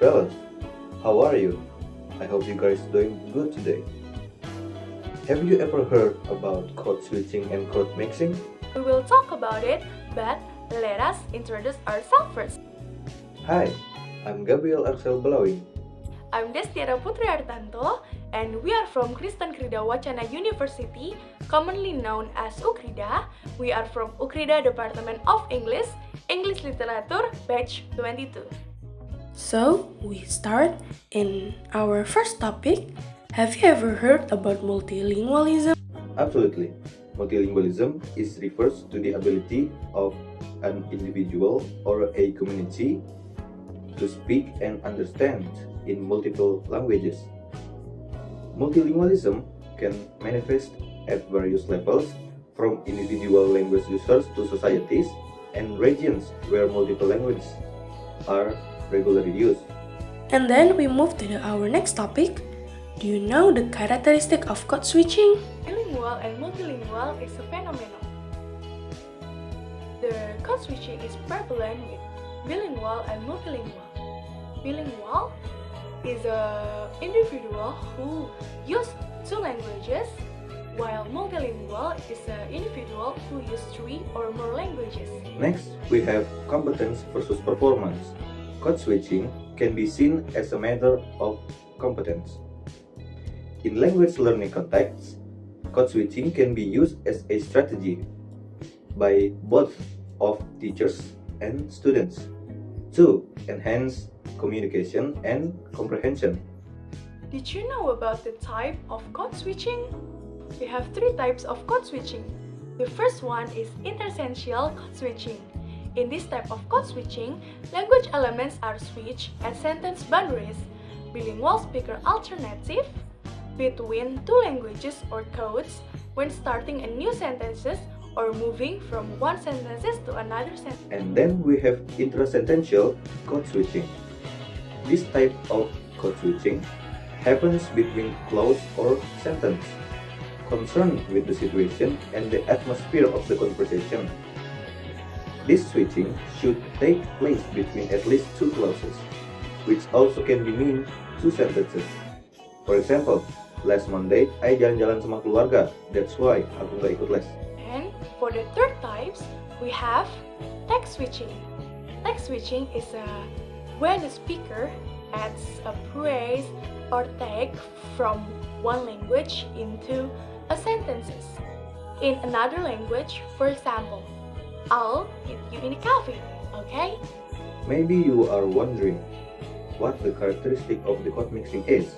fellas, how are you? I hope you guys doing good today. Have you ever heard about code switching and code mixing? We will talk about it, but let us introduce ourselves first. Hi, I'm Gabriel Axel. I'm Destiara Putri Artanto, and we are from Kristen Krida Wacana University, commonly known as Ukrida. We are from Ukrida Department of English, English Literature, Batch 22. So, we start in our first topic. Have you ever heard about multilingualism? Absolutely. Multilingualism refers to the ability of an individual or a community to speak and understand in multiple languages. Multilingualism can manifest at various levels, from individual language users to societies and regions where multiple languages are regularly used. And then we move to our next topic. Do you know the characteristic of code switching? Bilingual and multilingual is a phenomenon. The code switching is prevalent with bilingual and multilingual. Bilingual is an individual who uses two languages, while multilingual is an individual who uses three or more languages. Next, we have competence versus performance. Code switching can be seen as a matter of competence. In language learning contexts, code switching can be used as a strategy by both of teachers and students to enhance communication and comprehension. Did you know about the type of code switching? We have three types of code switching. The first one is intersential code switching. In this type of code switching, language elements are switched at sentence boundaries, bilingual speaker alternative between two languages or codes when starting a new sentences or moving from one sentences to another sentence. And then we have intrasentential code switching. This type of code switching happens between clause or sentence, concerned with the situation and the atmosphere of the conversation. This switching should take place between at least two clauses, which also can be mean two sentences. For example, last Monday, I jalan-jalan sama keluarga, that's why aku nggak ikut les. And for the third types, we have text switching. Text switching is when the speaker adds a phrase or tag from one language into a sentences in another language. For example, I'll meet you in a cafe, okay? Maybe you are wondering what the characteristic of the code mixing is.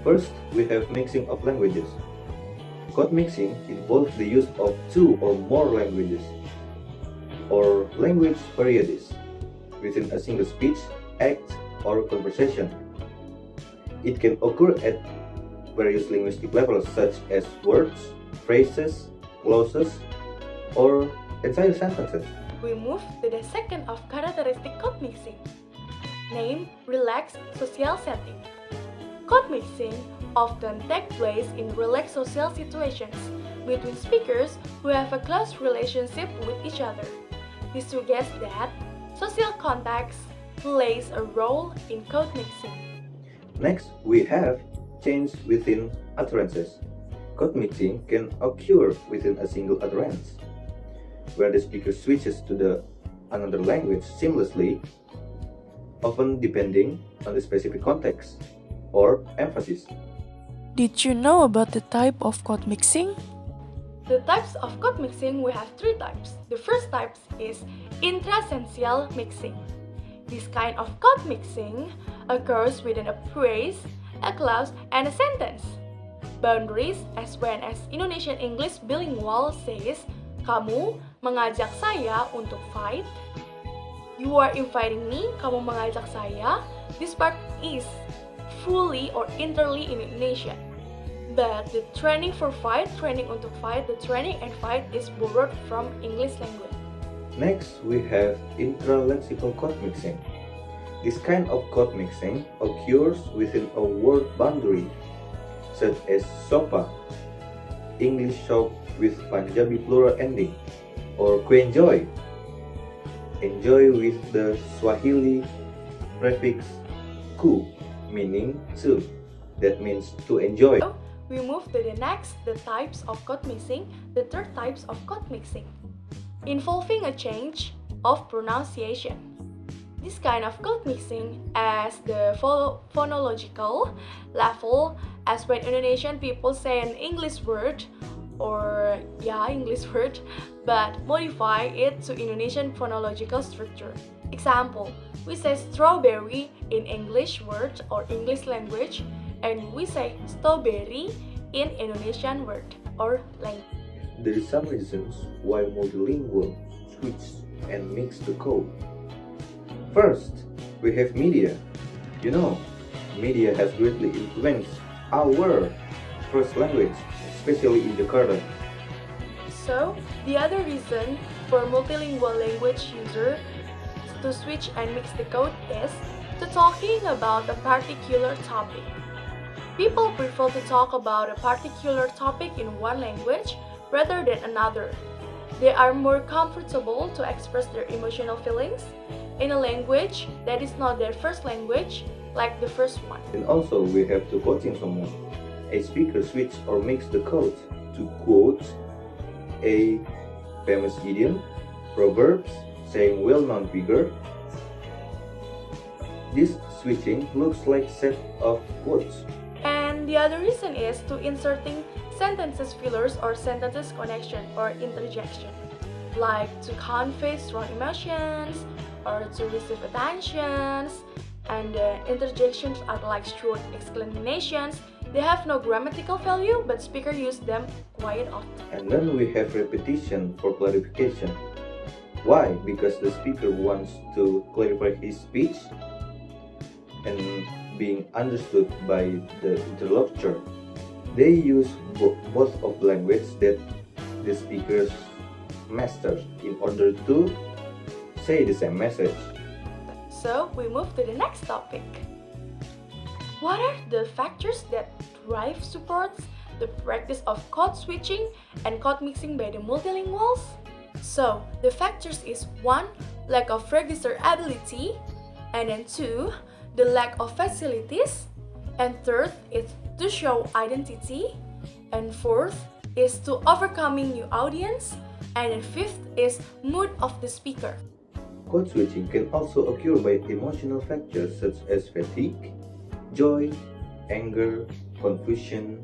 First, we have mixing of languages. Code mixing involves the use of two or more languages or language varieties within a single speech, act, or conversation. It can occur at various linguistic levels such as words, phrases, clauses, or entire sentences. We move to the second of characteristic code mixing, named relaxed social setting. Code mixing often takes place in relaxed social situations between speakers who have a close relationship with each other. This suggests that social context plays a role in code mixing. Next, we have change within utterances. Code mixing can occur within a single utterance, where the speaker switches to another language seamlessly, often depending on the specific context or emphasis. Did you know about the type of code mixing? The types of code mixing, we have three types. The first type is intrasential mixing. This kind of code mixing occurs within a phrase, a clause, and a sentence. Boundaries as when as Indonesian English bilingual says, kamu mengajak saya untuk fight. You are inviting me, kamu mengajak saya. This part is fully or entirely in Indonesian. But the training for fight, training untuk fight, the training and fight is borrowed from English language. Next, we have intralexical code mixing. This kind of code mixing occurs within a word boundary, such as sopa, English shop with Punjabi plural ending, or kuenjoy, enjoy with the Swahili prefix ku, meaning to. That means to enjoy. So, we move to the next, the types of code mixing, the third types of code mixing, involving a change of pronunciation. This kind of code mixing as the phonological level, as when Indonesian people say an English word English word, but modify it to Indonesian phonological structure. Example, we say strawberry in English word or English language, and we say strawberry in Indonesian word or language. There is some reasons why multilingual switch and mix the code. First, we have media. You know, media has greatly influenced our first language, especially in Jakarta. So, the other reason for multilingual language user to switch and mix the code is to talking about a particular topic. People prefer to talk about a particular topic in one language rather than another. They are more comfortable to express their emotional feelings in a language that is not their first language, like the first one. And also, we have to quoting someone. A speaker switch or mix the code to quote a famous idiom, proverbs, saying well-known figure. This switching looks like set of quotes. And the other reason is to inserting sentences fillers or sentences connection or interjection, like to convey strong emotions or to receive attentions. And interjections are like short explanations. They have no grammatical value, but speakers use them quite often. And then we have repetition for clarification. Why? Because the speaker wants to clarify his speech and being understood by the interlocutor. They use both of language that the speakers master in order to say the same message. So we move to the next topic. What are the factors that drive supports the practice of code switching and code mixing by the multilinguals? So the factors is 1. Lack of register ability, and then 2. The lack of facilities, and 3rd is to show identity, and 4th is to overcoming new audience, and then 5th is mood of the speaker. Code switching can also occur by emotional factors such as fatigue, joy, anger, confusion,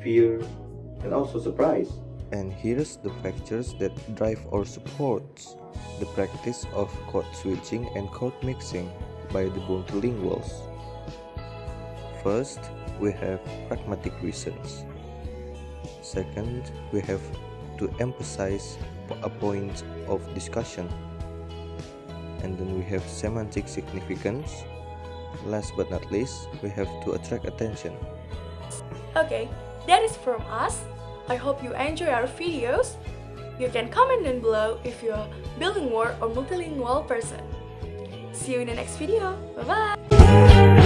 fear, and also surprise. And here's the factors that drive or support the practice of code switching and code mixing by the multilinguals. First, we have pragmatic reasons. Second, we have to emphasize a point of discussion. And then we have semantic significance. Last but not least, we have to attract attention. Okay, that is from us. I hope you enjoy our videos. You can comment down below if you're a bilingual or multilingual person. See you in the next video. Bye bye!